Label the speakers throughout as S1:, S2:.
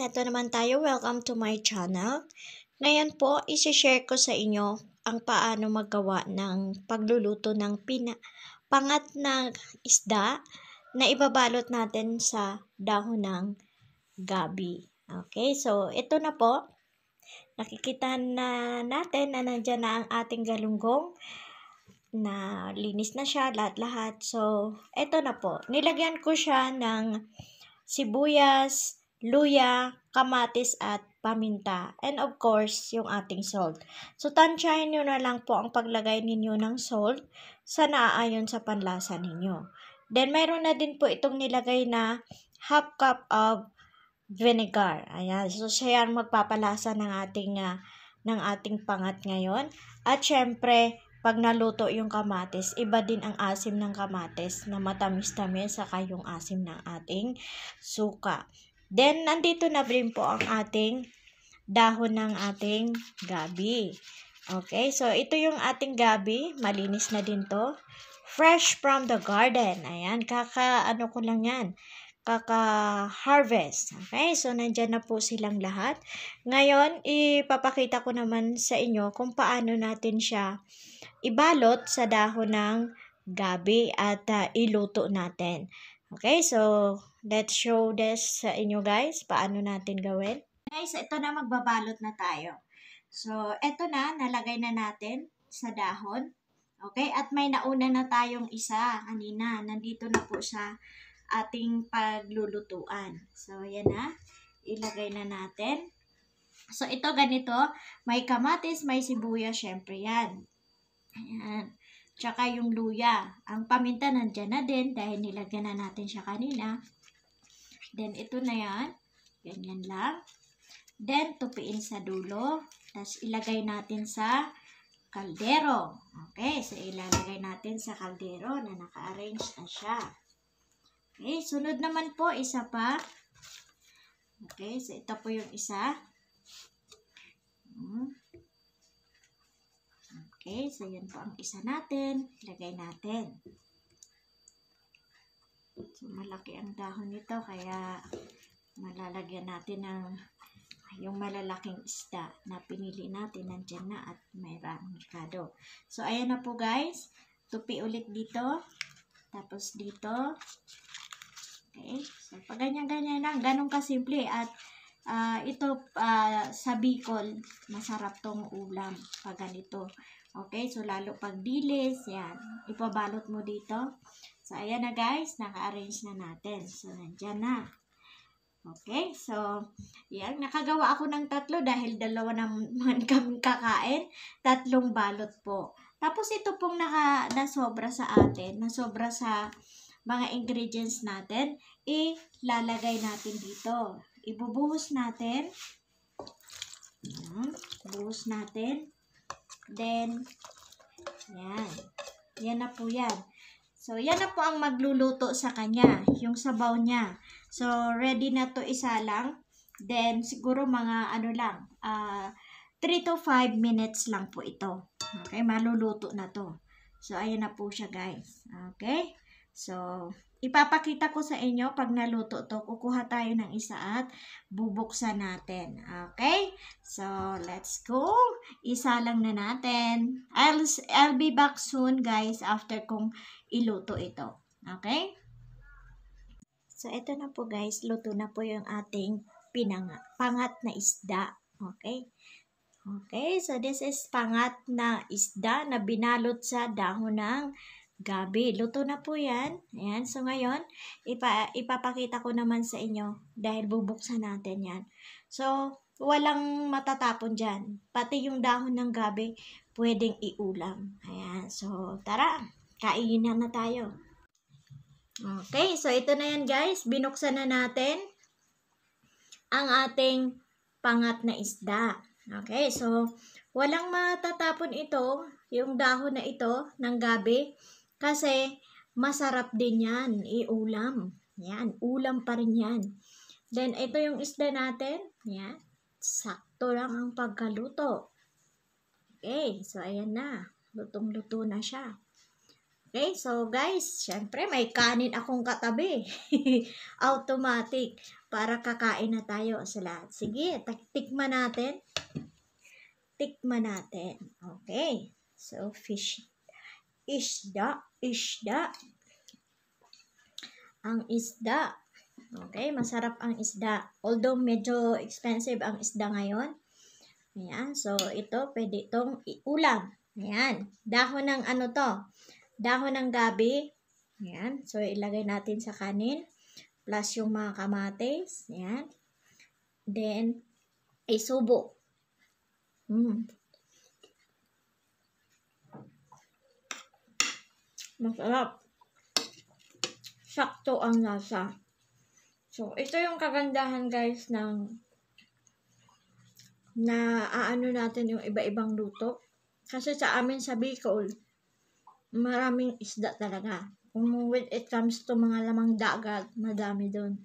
S1: eto naman tayo. Welcome to my channel. Ngayon po, isi-share ko sa inyo ang paano magawa ng pagluluto ng pangat na isda na ibabalot natin sa dahon ng gabi. Okay, so ito na po. Nakikita na natin na nandyan na ang ating galunggong na linis na siya, lahat-lahat. So, ito na po. Nilagyan ko siya ng sibuyas, luya, kamatis at paminta. And of course, yung ating salt. So, tansyahin nyo na lang po ang paglagay ninyo ng salt sa naaayon sa panlasa ninyo. Then, mayroon na din po itong nilagay na half cup of vinegar. Ayan. So, siya yung magpapalasa ng ating pangat ngayon. At syempre, pag naluto yung kamatis, iba din ang asim ng kamatis na matamis-tamis saka yung asim ng ating suka. Then, nandito na rin po ang ating dahon ng ating gabi. Okay, so ito yung ating gabi. Malinis na din to. Fresh from the garden. Ayan, ko lang yan. Kaka-harvest. Okay, so nandyan na po silang lahat. Ngayon, ipapakita ko naman sa inyo kung paano natin siya ibalot sa dahon ng gabi at iluto natin. Okay, so let's show this sa inyo guys, paano natin gawin. Guys, ito na, magbabalot na tayo. So, ito na, nalagay na natin sa dahon. Okay, at may nauna na tayong isa kanina. Nandito na po sa ating paglulutuan. So, yan na. Ilagay na natin. So, ito ganito. May kamatis, may sibuyas, syempre yan. Ayan. Tsaka yung luya. Ang paminta nandyan na din dahil nilagyan na natin siya kanina. Then, ito na yan. Ganyan lang. Then, tupiin sa dulo. Tapos, ilagay natin sa kaldero. Okay. So, ilalagay natin sa kaldero na naka-arrange na siya. Okay, sunod naman po, isa pa. Okay, so ito po yung isa. Okay, so yun po ang isa natin. Lagay natin. So, malaki ang dahon nito, kaya malalagyan natin ng yung malalaking isda na pinili natin. Nandyan na at may ramikado. So, ayan na po guys. Tupi ulit dito. Tapos dito. Okay, so pag ganyan-ganyan lang, ganun kasimple. At ito sa Bicol, masarap tong ulam pag ganito. Okay, so lalo pag dilis, yan, ipabalot mo dito. So ayan na guys, naka-arrange na natin. So nandyan na. Okay, so yan, nakagawa ako ng 3 dahil 2 naman kami kakain. 3 balot po. Tapos ito pong nasobra sa atin, nasobra sa mga ingredients natin, ilalagay natin dito. Ibubuhos natin. Buhos natin. Then, yan. Yan na po yan. So, yan na po ang magluluto sa kanya. Yung sabaw niya. So, ready na to isa lang. Then, siguro mga 3 to 5 minutes lang po ito. Okay, maluluto na to. So, ayan na po siya guys. Okay. So, ipapakita ko sa inyo pag naluto to. Kukuha tayo ng isa at bubuksan natin. Okay? So, let's go. Isa lang na natin. I'll be back soon guys after kong iluto ito. Okay? So, ito na po guys. Luto na po yung ating pangat na isda. Okay? Okay, so this is pangat na isda na binalot sa dahon ng gabi. Luto na po yan. Ayan. So, ngayon, ipapakita ko naman sa inyo dahil bubuksan natin yan. So, walang matatapon dyan. Pati yung dahon ng gabi, pwedeng iulam. Ayan. So, tara. Kainan na tayo. Okay. So, ito na yan guys. Binuksan na natin ang ating pangat na isda. Okay. So, walang matatapon ito, yung dahon na ito ng gabi. Kasi, masarap din yan, iulam. Yan, ulam pa rin yan. Then, ito yung isda natin. Yan, sakto lang ang pagkaluto. Okay, so ayan na. Lutong-luto na siya. Okay, so guys, syempre may kanin akong katabi. Automatic. para kakain na tayo sa lahat. Sige, tikman natin. Tikman natin. Okay. So, fish. Isda. Ang isda. Okay, masarap ang isda. Although medyo expensive ang isda ngayon. Ayan, so ito pwede itong ulam. Ayan, dahon ng ano to? Dahon ng gabi. Ayan, so ilagay natin sa kanin. Plus yung mga kamatis. Ayan. Then, isubo. Masarap. Sakto ang lasa. So, ito yung kagandahan guys ng aano natin yung iba-ibang luto. Kasi sa amin sa Bicol, maraming isda talaga. Kung when it comes to mga lamang dagat, madami doon.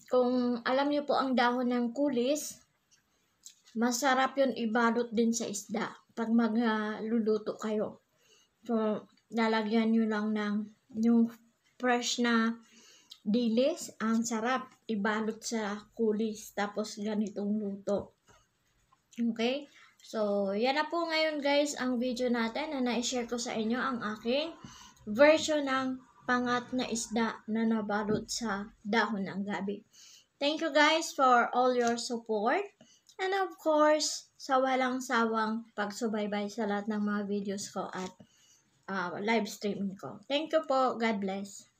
S1: Kung alam niyo po ang dahon ng kulis, masarap yun ibalot din sa isda pag magluluto kayo. So, lalagyan nyo lang ng yung fresh na dilis. Ang sarap ibalot sa kulis. Tapos, ganitong luto. Okay? So, yan na po ngayon guys ang video natin na na-share ko sa inyo ang aking version ng pangat na isda na nabalot sa dahon ng gabi. Thank you guys for all your support. And of course, sa walang sawang pagsubaybay sa lahat ng mga videos ko at live streaming ko. Thank you po. God bless.